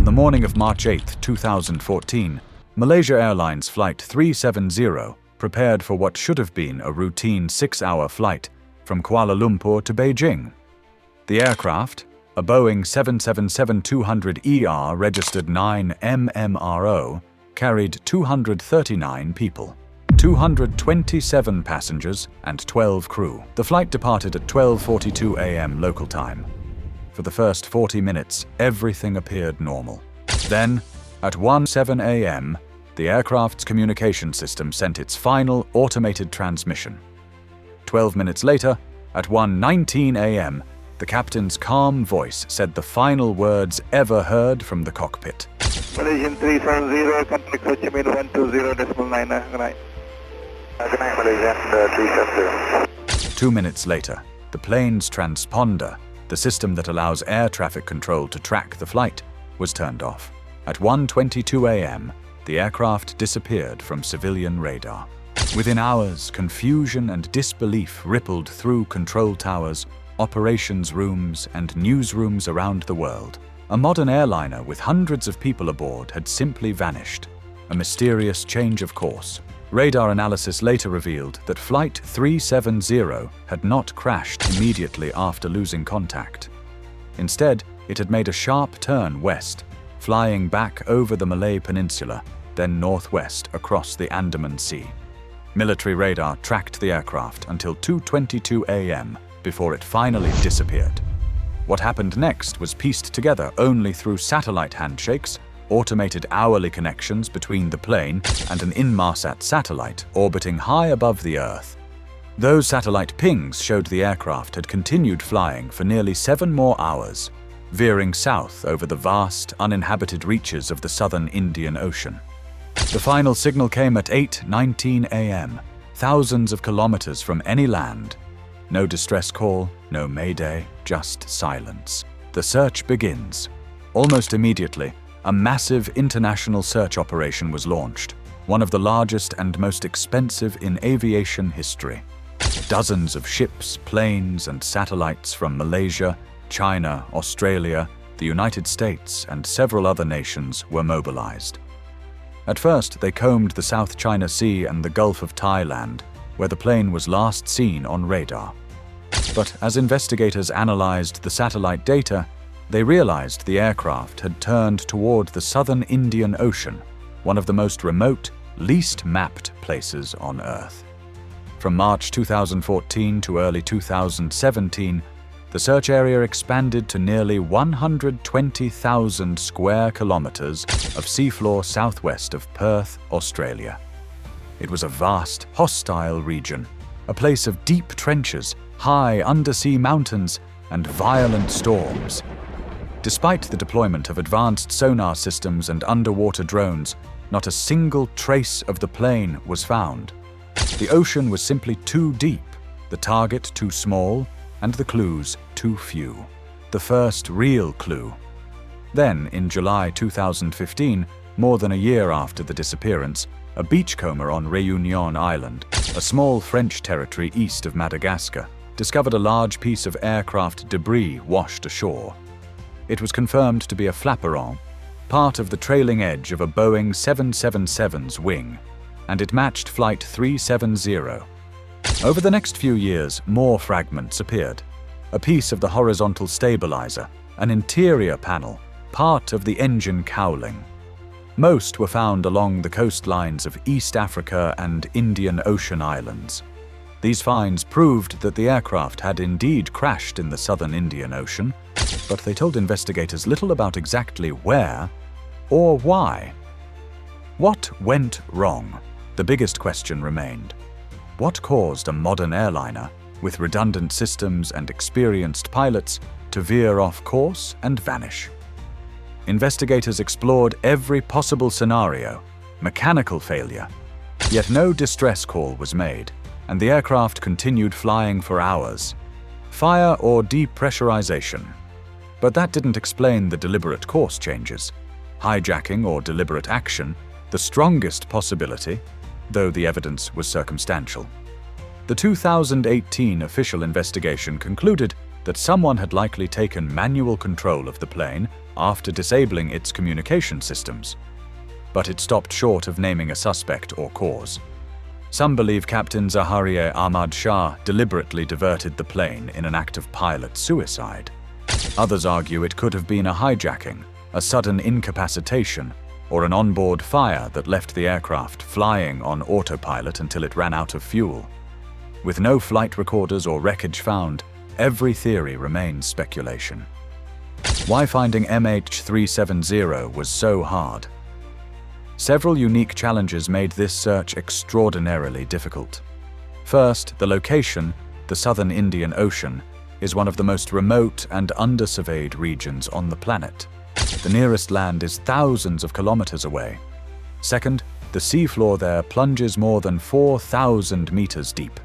the morning of March 8, 2014, Malaysia Airlines Flight 370 prepared for what should have been a routine 6-hour flight from Kuala Lumpur to Beijing. The aircraft, a Boeing 777-200ER registered 9 MMRO, carried 239 people, 227 passengers and 12 crew. The flight departed at 12:42 a.m. local time. For the first 40 minutes, everything appeared normal. Then, at 1:07 a.m., the aircraft's communication system sent its final automated transmission. 12 minutes later, at 1:19 a.m., the captain's calm voice said the final words ever heard from the cockpit. Malaysian 370, contact Ho Chi Minh 120.9. Good night. Good night, Malaysian 370. 2 minutes later, the plane's transponder, the system that allows air traffic control to track the flight, was turned off. At 1:22 a.m., the aircraft disappeared from civilian radar. Within hours, confusion and disbelief rippled through control towers, operations rooms, and newsrooms around the world. A modern airliner with hundreds of people aboard had simply vanished. A mysterious change of course. Radar analysis later revealed that Flight 370 had not crashed immediately after losing contact. Instead, it had made a sharp turn west, flying back over the Malay Peninsula, then northwest across the Andaman Sea. Military radar tracked the aircraft until 2:22 a.m. before it finally disappeared. What happened next was pieced together only through satellite handshakes, automated hourly connections between the plane and an Inmarsat satellite orbiting high above the Earth. Those satellite pings showed the aircraft had continued flying for nearly 7 more hours, veering south over the vast, uninhabited reaches of the southern Indian Ocean. The final signal came at 8:19 a.m., thousands of kilometers from any land. No distress call, no mayday, just silence. The search begins. Almost immediately, a massive international search operation was launched, one of the largest and most expensive in aviation history. Dozens of ships, planes, and satellites from Malaysia, China, Australia, the United States, and several other nations were mobilized. At first, they combed the South China Sea and the Gulf of Thailand, where the plane was last seen on radar. But as investigators analyzed the satellite data, they realized the aircraft had turned toward the southern Indian Ocean, one of the most remote, least mapped places on Earth. From March 2014 to early 2017, the search area expanded to nearly 120,000 square kilometers of seafloor southwest of Perth, Australia. It was a vast, hostile region, a place of deep trenches, high undersea mountains, and violent storms. Despite the deployment of advanced sonar systems and underwater drones, not a single trace of the plane was found. The ocean was simply too deep, the target too small, and the clues too few. The first real clue. Then, in July 2015, more than a year after the disappearance, a beachcomber on Réunion Island, a small French territory east of Madagascar, discovered a large piece of aircraft debris washed ashore. It was confirmed to be a flaperon, part of the trailing edge of a Boeing 777's wing, and it matched Flight 370. Over the next few years, more fragments appeared. A piece of the horizontal stabilizer, an interior panel, part of the engine cowling. Most were found along the coastlines of East Africa and Indian Ocean islands. These finds proved that the aircraft had indeed crashed in the southern Indian Ocean, but they told investigators little about exactly where or why. What went wrong? The biggest question remained. What caused a modern airliner, with redundant systems and experienced pilots, to veer off course and vanish? Investigators explored every possible scenario, mechanical failure, yet no distress call was made, and the aircraft continued flying for hours. Fire or depressurization. But that didn't explain the deliberate course changes. Hijacking or deliberate action, the strongest possibility, though the evidence was circumstantial. The 2018 official investigation concluded that someone had likely taken manual control of the plane after disabling its communication systems. But it stopped short of naming a suspect or cause. Some believe Captain Zaharieh Ahmad Shah deliberately diverted the plane in an act of pilot suicide. Others argue it could have been a hijacking, a sudden incapacitation, or an onboard fire that left the aircraft flying on autopilot until it ran out of fuel. With no flight recorders or wreckage found, every theory remains speculation. Why finding MH370 was so hard? Several unique challenges made this search extraordinarily difficult. First, the location, the southern Indian Ocean, is one of the most remote and under-surveyed regions on the planet. The nearest land is thousands of kilometers away. Second, the seafloor there plunges more than 4,000 meters deep,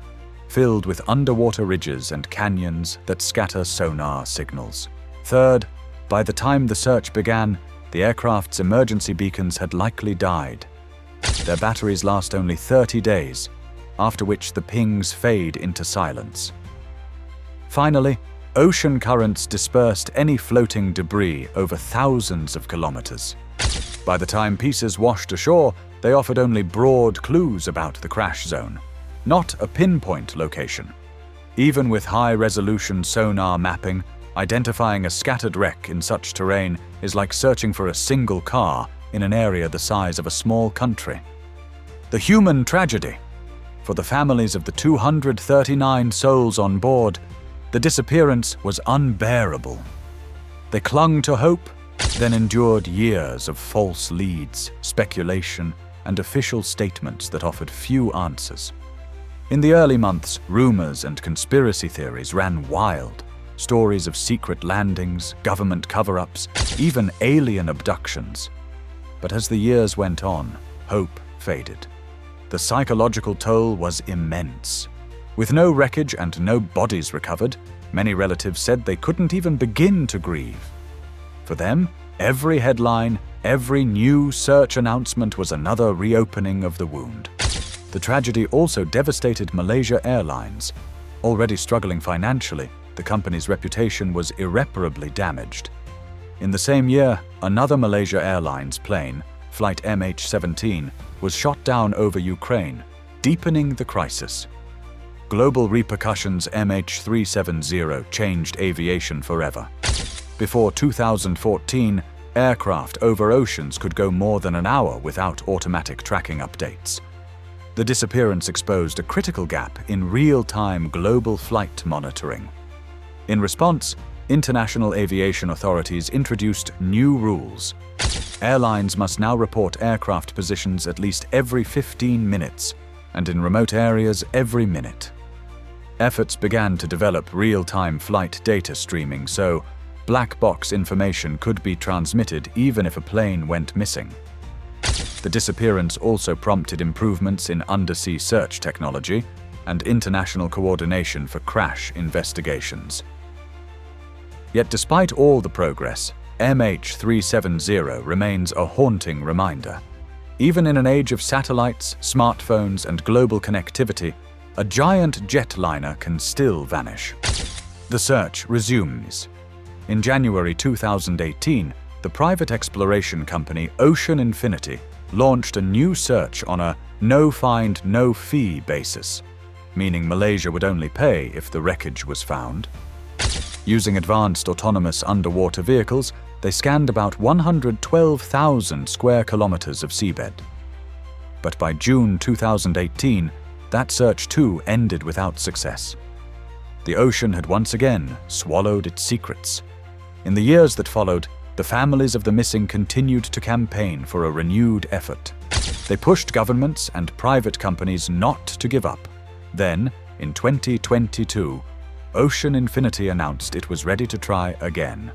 filled with underwater ridges and canyons that scatter sonar signals. Third, by the time the search began, the aircraft's emergency beacons had likely died. Their batteries last only 30 days, after which the pings fade into silence. Finally, ocean currents dispersed any floating debris over thousands of kilometers. By the time pieces washed ashore, they offered only broad clues about the crash zone, not a pinpoint location. Even with high-resolution sonar mapping, identifying a scattered wreck in such terrain is like searching for a single car in an area the size of a small country. The human tragedy. For the families of the 239 souls on board, the disappearance was unbearable. They clung to hope, then endured years of false leads, speculation, and official statements that offered few answers. In the early months, rumors and conspiracy theories ran wild. Stories of secret landings, government cover-ups, even alien abductions. But as the years went on, hope faded. The psychological toll was immense. With no wreckage and no bodies recovered, many relatives said they couldn't even begin to grieve. For them, every headline, every new search announcement was another reopening of the wound. The tragedy also devastated Malaysia Airlines. Already struggling financially, the company's reputation was irreparably damaged. In the same year, another Malaysia Airlines plane, Flight MH370, was shot down over Ukraine, deepening the crisis. Global repercussions. MH370 changed aviation forever. Before 2014, aircraft over oceans could go more than an hour without automatic tracking updates. The disappearance exposed a critical gap in real-time global flight monitoring. In response, international aviation authorities introduced new rules. Airlines must now report aircraft positions at least every 15 minutes, and in remote areas every minute. Efforts began to develop real-time flight data streaming so black box information could be transmitted even if a plane went missing. The disappearance also prompted improvements in undersea search technology and international coordination for crash investigations. Yet despite all the progress, MH370 remains a haunting reminder. Even in an age of satellites, smartphones, and global connectivity, a giant jetliner can still vanish. The search resumes. In January 2018, the private exploration company Ocean Infinity launched a new search on a no-find, no-fee basis, meaning Malaysia would only pay if the wreckage was found. Using advanced autonomous underwater vehicles, they scanned about 112,000 square kilometers of seabed. But by June 2018, that search too ended without success. The ocean had once again swallowed its secrets. In the years that followed, the families of the missing continued to campaign for a renewed effort. They pushed governments and private companies not to give up. Then, in 2022, Ocean Infinity announced it was ready to try again.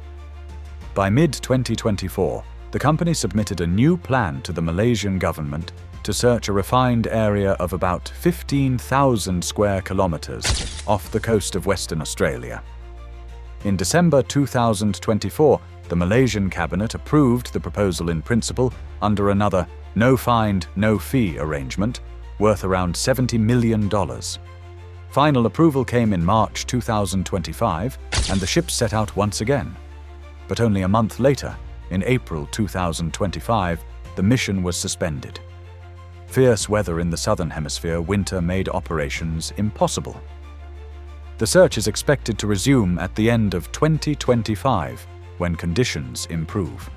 By mid-2024, the company submitted a new plan to the Malaysian government to search a refined area of about 15,000 square kilometers off the coast of Western Australia. In December 2024, the Malaysian cabinet approved the proposal in principle under another no-find, no-fee arrangement worth around $70 million. Final approval came in March 2025, and the ship set out once again. But only a month later, In April 2025, the mission was suspended. Fierce weather in the southern hemisphere winter made operations impossible. The search is expected to resume at the end of 2025 when conditions improve.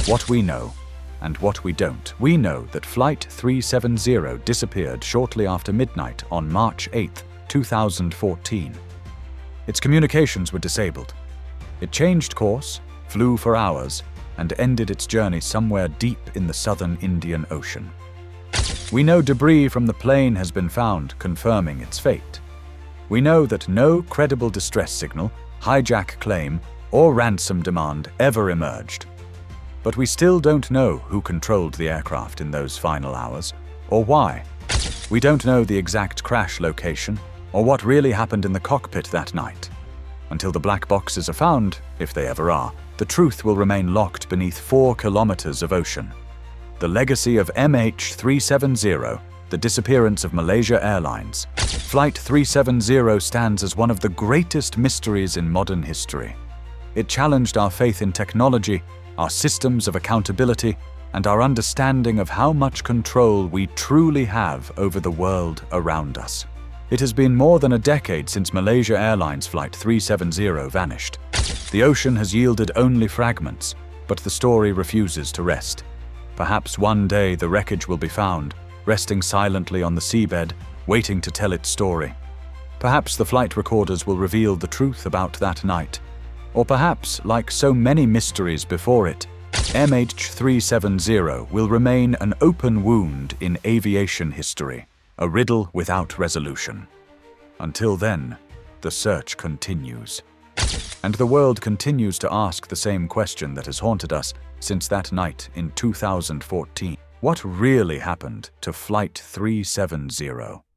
What we know and what we don't. We know that Flight 370 disappeared shortly after midnight on March 8, 2014. Its communications were disabled. It changed course, flew for hours, and ended its journey somewhere deep in the southern Indian Ocean. We know debris from the plane has been found, confirming its fate. We know that no credible distress signal, hijack claim, or ransom demand ever emerged. But we still don't know who controlled the aircraft in those final hours, or why. We don't know the exact crash location, or what really happened in the cockpit that night. Until the black boxes are found, if they ever are, the truth will remain locked beneath 4 kilometers of ocean. The legacy of MH370, the disappearance of Malaysia Airlines. Flight 370 stands as one of the greatest mysteries in modern history. It challenged our faith in technology, our systems of accountability, and our understanding of how much control we truly have over the world around us. It has been more than a decade since Malaysia Airlines Flight 370 vanished. The ocean has yielded only fragments, but the story refuses to rest. Perhaps one day the wreckage will be found, resting silently on the seabed, waiting to tell its story. Perhaps the flight recorders will reveal the truth about that night. Or perhaps, like so many mysteries before it, MH370 will remain an open wound in aviation history, a riddle without resolution. Until then, the search continues. And the world continues to ask the same question that has haunted us since that night in 2014. What really happened to Flight 370?